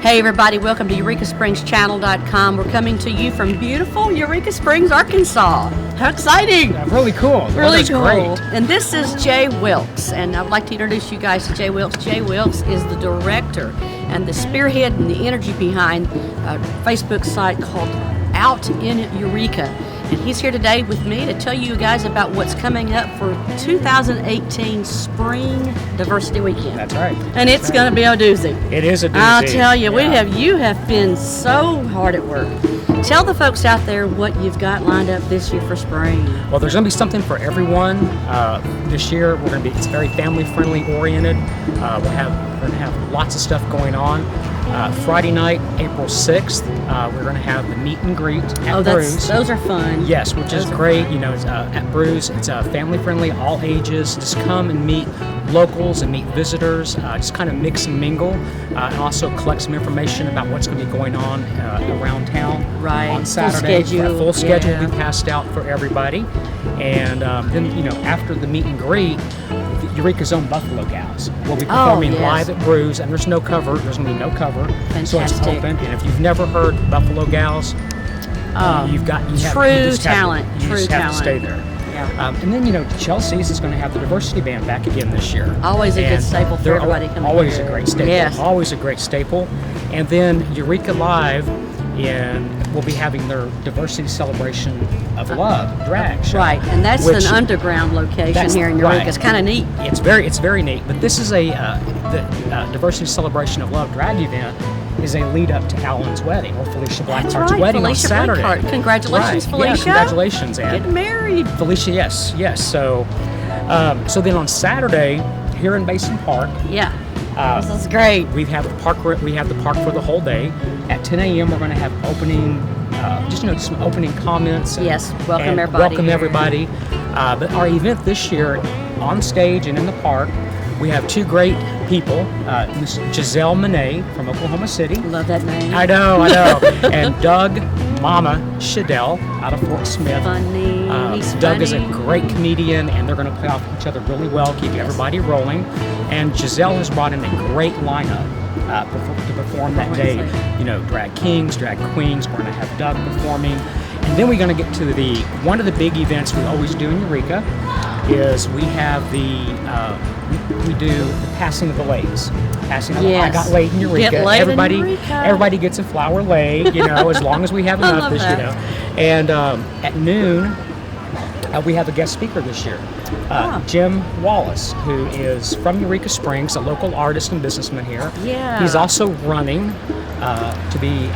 Hey everybody, welcome to EurekaSpringsChannel.com. We're coming to you from beautiful Eureka Springs, Arkansas. How exciting! Yeah, really cool. Really cool. Great. And this is Jay Wilkes, and I'd like to introduce you guys to Jay Wilkes. Jay Wilkes is the director and the spearhead and the energy behind a Facebook site called Out in Eureka. And he's here today with me to tell you guys about what's coming up for 2018 Spring Diversity Weekend. That's right. And it's going to be a doozy. It is a doozy. I'll tell you, yeah. you have been so hard at work. Tell the folks out there what you've got lined up this year for spring. Well, there's going to be something for everyone. This year, it's very family friendly oriented. We're going to have lots of stuff going on. Friday night, April 6th, we're going to have the meet and greet at Brews. Those are fun. Yes, which is great. You know, it's, at Brews, it's family friendly, all ages. Just come and meet locals and meet visitors. Just kind of mix and mingle, and also collect some information about what's going to be going on around town. Right. On Saturday. Full schedule yeah. will be passed out for everybody. And then, you know, after the meet and greet, Eureka's own Buffalo Gals will be performing live at Brews, and there's no cover. There's going to be no cover. Fantastic. So it's open. And if you've never heard Buffalo Gals, you just talent. Have to stay there. Yeah. And then, you know, Chelsea's is going to have the diversity band back again this year. Always a good staple for everybody coming Always here. a great staple. Yes. Always a great staple. And then Eureka Live will be having their diversity celebration of love drag show. Right, and that's an underground location here in Eureka. Right. It's kind of neat. It's very neat. But this is the diversity celebration of love drag event is a lead up to Alan's wedding, or Felicia Blackheart's wedding on Saturday. Blackheart. Congratulations, right. Felicia. Yeah, congratulations, Ann. Getting married. Felicia, yes. So then on Saturday here in Basin Park. Yeah. This is great. We have the park for the whole day. At 10 a.m. we're going to have some opening comments. Yes, welcome everybody. But our event this year, on stage and in the park, we have two great people. Miss Giselle Monet from Oklahoma City. Love that name. I know. And Doug Mama Shadell out of Fort Smith. Funny. Doug is a great comedian, and they're going to play off each other really well, keep everybody rolling. And Giselle has brought in a great lineup to perform that day. You know, drag kings, drag queens. We're going to have Doug performing. And then we're going to get to one of the big events we always do in Eureka is we have we do the passing of the ladies. I got laid in Eureka. Everybody gets a flower laid, you know, as long as we have enough this, you know. And at noon, we have a guest speaker this year, Jim Wallace, who is from Eureka Springs, a local artist and businessman here. Yeah. He's also running to be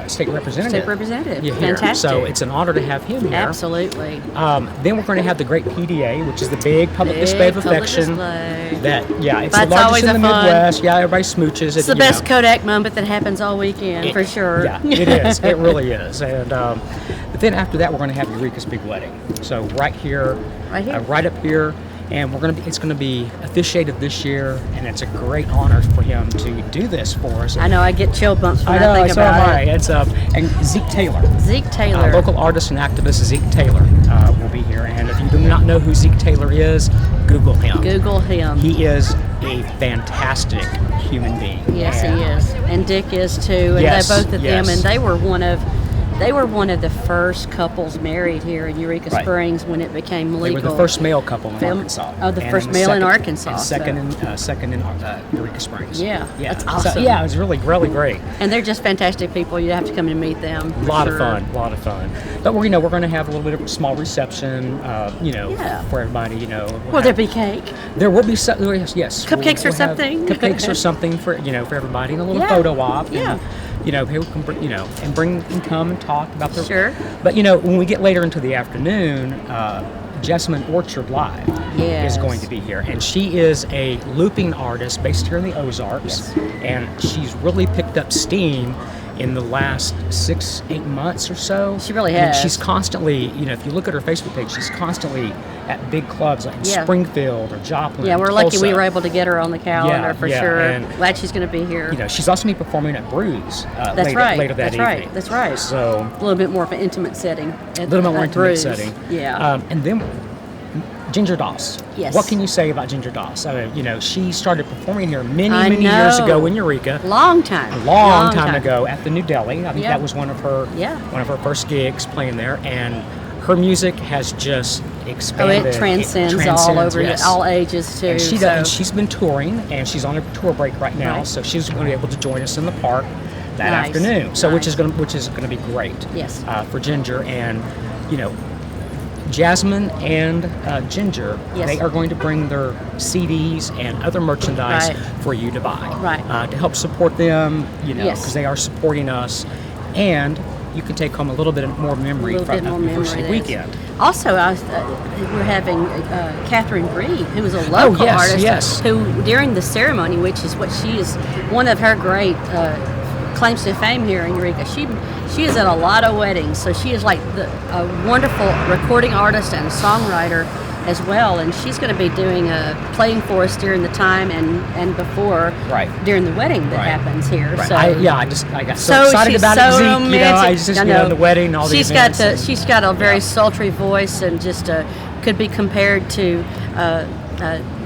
state representative. Fantastic. So it's an honor to have him here. Absolutely. Then we're going to have the great PDA, which is the big public display of affection. It's That's the largest in the Midwest. Yeah, everybody smooches. It's the best Kodak moment that happens all weekend, for sure. Yeah, it is. It really is. And but then after that, we're going to have Eureka's big wedding. So right up here. And it's going to be officiated this year, and it's a great honor for him to do this for us. I know, I get chill bumps when I think about it. It's and Zeke Taylor. Local artist and activist Zeke Taylor will be here. And if you do not know who Zeke Taylor is, Google him. He is a fantastic human being. Yes, he is. And Dick is too. And they both of them, and they were one of the first couples married here in Eureka Springs when it became legal. They were the first male couple in Arkansas. Oh, the first male in Arkansas. And second in Eureka Springs. Yeah, that's awesome. So, it was really, really great. And they're just fantastic people. You have to come and meet them. A lot of fun. But we're going to have a little bit of a small reception, for everybody. Will there be cake? There will be yes. Cupcakes or something. Cupcakes or something for everybody, and a little photo op. Yeah. People can bring and come and talk about their. Sure. But when we get later into the afternoon, Jessamine Orchard Live is going to be here, and she is a looping artist based here in the Ozarks, and she's really picked up steam in the last 6-8 months or so. She really has. And she's constantly, if you look at her Facebook page, she's constantly at big clubs like Springfield or Joplin. Yeah, we're Tulsa. lucky we were able to get her on the calendar for sure. And glad she's going to be here. She's also going to be performing at Brews later that evening. That's right. So a little bit more of an intimate setting. A little bit more intimate setting. Yeah. And then Ginger Doss. Yes. What can you say about Ginger Doss? I mean, you know, she started performing here many I years know. ago in Eureka. Long time. A long time ago at the New Delhi. I think Yeah. that was one of her first gigs playing there, and her music has just expanded. Oh, it transcends all over, yes. all ages too. And so. she's been touring, and she's on a tour break right now, Right. so she's going to be able to join us in the park that Nice. afternoon. So Nice. which is going to be great. Yes. For Ginger, and you know, Jasmine and Ginger, Yes. they are going to bring their CDs and other merchandise Right. for you to buy, Right. to help support them. You know, Yes. because they are supporting us, and you can take home a little bit more memory A little from bit more the memory. first that is. weekend. Also, we're having Catherine Breed, who is a local yes, artist, yes. who during the ceremony, which is what she is, one of her great claims to fame here in Eureka. She is at a lot of weddings, so she is like a wonderful recording artist and songwriter as well, and she's going to be doing playing for us during the time and before during the wedding that happens here. Right. So I got so excited she's about so it, Zeke. romantic. You know, I just you know the wedding, all the events. She's got a very sultry voice, and just could be compared to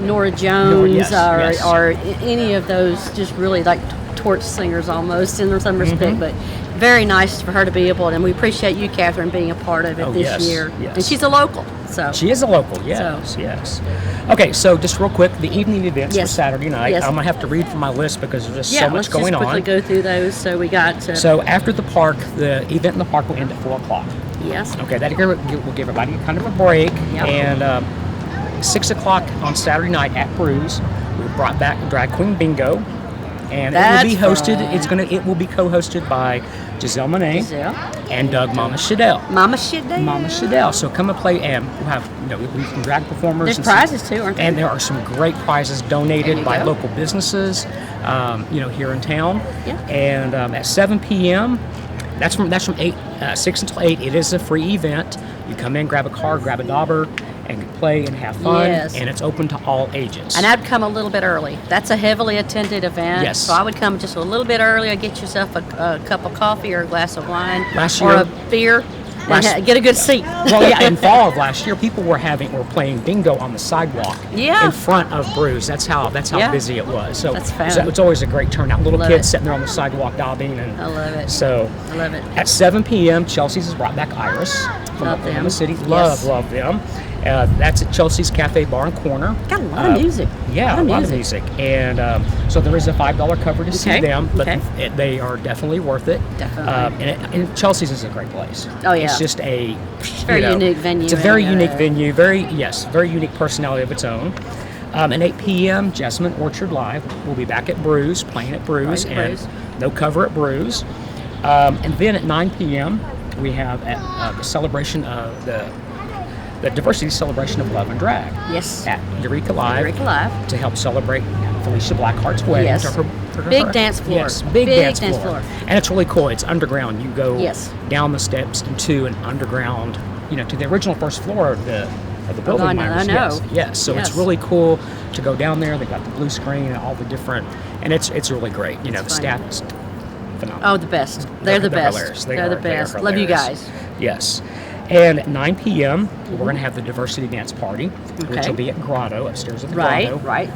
Nora Jones yes. or any of those just really like torch singers almost in some respect, but very nice for her to be able, and we appreciate you, Catherine, being a part of it this year. Yes. And she's a local, so she is a local. Yes, yes. Okay, so just real quick, the evening events for Saturday night. Yes. I'm gonna have to read from my list because there's just so much going on. Let's just quickly go through those. So we got. So after the park, the event in the park will end at 4:00. Yes. Okay, that will give everybody kind of a break. Yep. And 6:00 on Saturday night at Brews, we brought back Drag Queen Bingo. And it will be hosted. Fun. It will be co-hosted by Giselle Monet and Doug Mama Shadell. Mama Shadell. So come and play, and we'll have we some drag performers. There's prizes too, aren't there? And there are some great prizes donated by go. local businesses, here in town. Yeah. And at 7 p.m. That's from 6 until 8. It is a free event. You come in, grab a car, grab a dauber, and play and have fun. Yes. And it's open to all ages. And I'd come a little bit early. That's a heavily attended event. Yes. So I would come just a little bit earlier, get yourself a cup of coffee or a glass of wine or a beer, and get a good seat. Well, yeah, in fall of last year, people were playing bingo on the sidewalk in front of Brews. That's how busy it was. So that's fun. It's always a great turnout. Little kids sitting there on the sidewalk dabbing. And I love it. So I love it. At 7 p.m., Chelsea's has brought back Iris from Oklahoma City. Love them. That's at Chelsea's Cafe Bar and Corner. Got a lot of music. Yeah, a lot of music. And so there is a $5 cover to see them, but they are definitely worth it. Definitely. And Chelsea's is a great place. Oh, yeah. It's just a very unique venue. It's a very unique venue. Very unique personality of its own. At 8 p.m., Jessamine Orchard Live will be back at Brews, playing at Brews, and no cover at Brews. And then at 9 p.m., we have the celebration of the diversity celebration of love and drag. Yes. At Eureka Live. To help celebrate Felicia Blackheart's wedding. Yes. To her big dance floor. Yes, big dance floor. And it's really cool. It's underground. You go down the steps into an underground, to the original first floor of the building. I know. Yes. So it's really cool to go down there. They got the blue screen and all the different, and it's really great. The staff is phenomenal. Oh, the best. They're the best. Hilarious. They're the best. Love you guys. Yes. And at 9 p.m., we're going to have the diversity dance party, which will be at Grotto, upstairs at the Grotto. Right.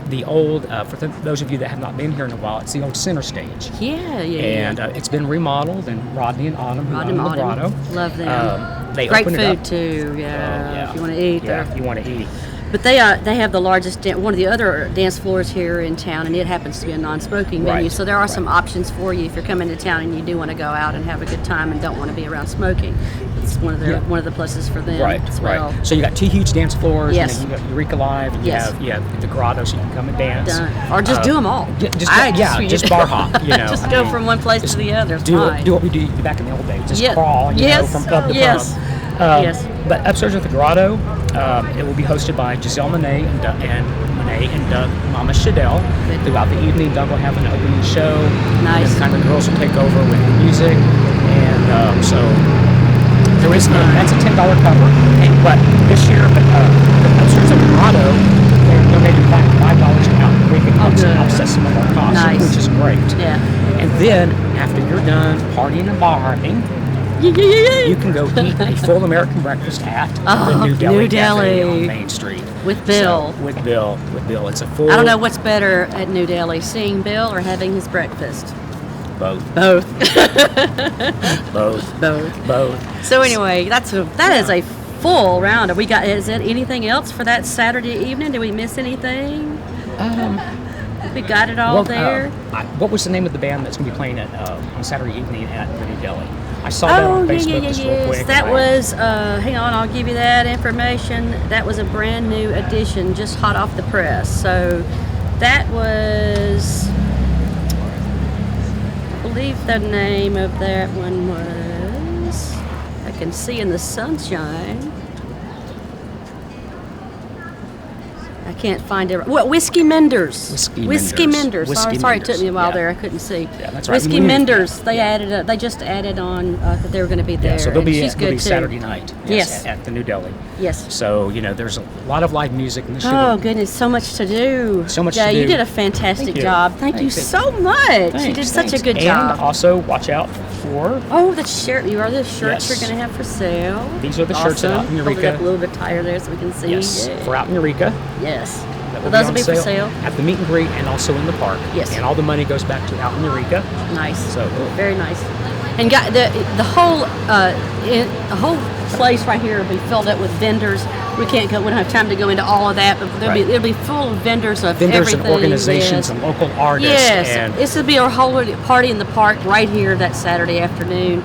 The old, for those of you that have not been here in a while, it's the old center stage. Yeah. And it's been remodeled, and Rodney and Autumn who own the Grotto. Love them. They great open food it up. Too. Yeah. If you want to eat. Yeah, if you want to eat. But they have the largest, one of the other dance floors here in town, and it happens to be a non-smoking venue. So there are some options for you if you're coming to town and you do want to go out and have a good time and don't want to be around smoking. It's one of the pluses for them as well. So you got 2 huge dance floors. Yes. And then you got Eureka Live. And you have the Grotto, so you can come and dance. Or just do them all. Just bar hop. Just go from one place to the other. Do what we do back in the old days. Just crawl. From pub to pub. But upstairs at the Grotto, it will be hosted by Giselle Monet and Doug Mama Shadell. Throughout the evening, Doug will have an opening show. Nice. And kind of girls will take over with the music, and so there is that's a $10 cover. But this year, upstairs at the Grotto, they're donating back $5 to out. We can offset some of our costs, which is great. Yeah. And then after you're done partying and bar hopping, You can go eat a full American breakfast at the New Delhi Cafe on Main Street. With Bill. So, with Bill. It's a full... I don't know what's better at New Delhi, seeing Bill or having his breakfast. Both. Both. Both. So anyway, that is a full round. Is there anything else for that Saturday evening? Did we miss anything? We got it all there. What was the name of the band that's going to be playing on Saturday evening at the New Delhi? I saw that on Facebook just real quick. That was, hang on, I'll give you that information. That was a brand new edition, just hot off the press. So that was, I believe the name of that one was, I can see in the sunshine. I can't find it. What? Whiskey Menders. Whiskey Menders. Sorry, it took me a while there. I couldn't see. Yeah, that's right. Whiskey Menders. They just added on that they were going to be there. Yeah, so they'll be good Saturday night. Yes. At the New Delhi. Yes. So there's a lot of live music in the show. Oh goodness, so much to do. So much to do. You did a fantastic job. Thank you so much. You did such a good job. And also watch out for. Oh, the shirt. The shirts you're going to have for sale. These are the shirts out in Eureka. Hold it up a little bit higher there so we can see. Yes. For out in Eureka. Yes. Those will be for sale at the meet and greet and also in the park. Yes. And all the money goes back to out in Eureka. Nice. So very nice. And the whole place right here will be filled up with vendors. We don't have time to go into all of that, but it'll be full of vendors of everything. And organizations and local artists. Yes. And this will be a whole party in the park right here that Saturday afternoon.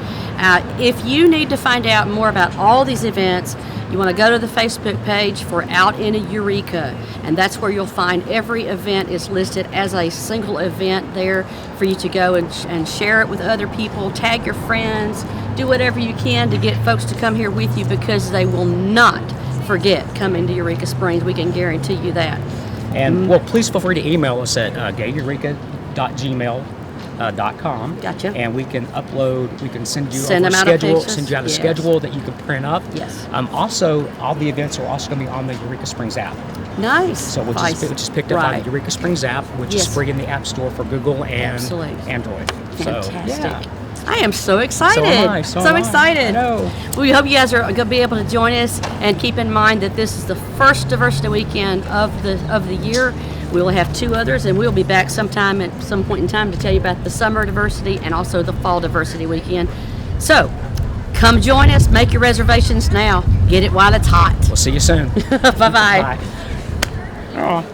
If you need to find out more about all these events, you want to go to the Facebook page for Out in Eureka, and that's where you'll find every event is listed as a single event there for you to go and share it with other people, tag your friends, do whatever you can to get folks to come here with you, because they will not forget coming to Eureka Springs. We can guarantee you that. And well, please feel free to email us at gayeureka.gmail.com. Gotcha. And we can send you Send a out schedule that you can print up. Yes. Also, all the events are also going to be on the Eureka Springs app. Nice. So we just picked up on the Eureka Springs app, which is free in the App Store for Google and Android. Fantastic. So, yeah. I am so excited. So am I. Excited. I know. We hope you guys are going to be able to join us, and keep in mind that this is the first diversity weekend of the year. We will have 2 others, and we'll be back sometime at some point in time to tell you about the summer diversity and also the fall diversity weekend. So come join us. Make your reservations now. Get it while it's hot. We'll see you soon. Bye-bye. Bye. Oh.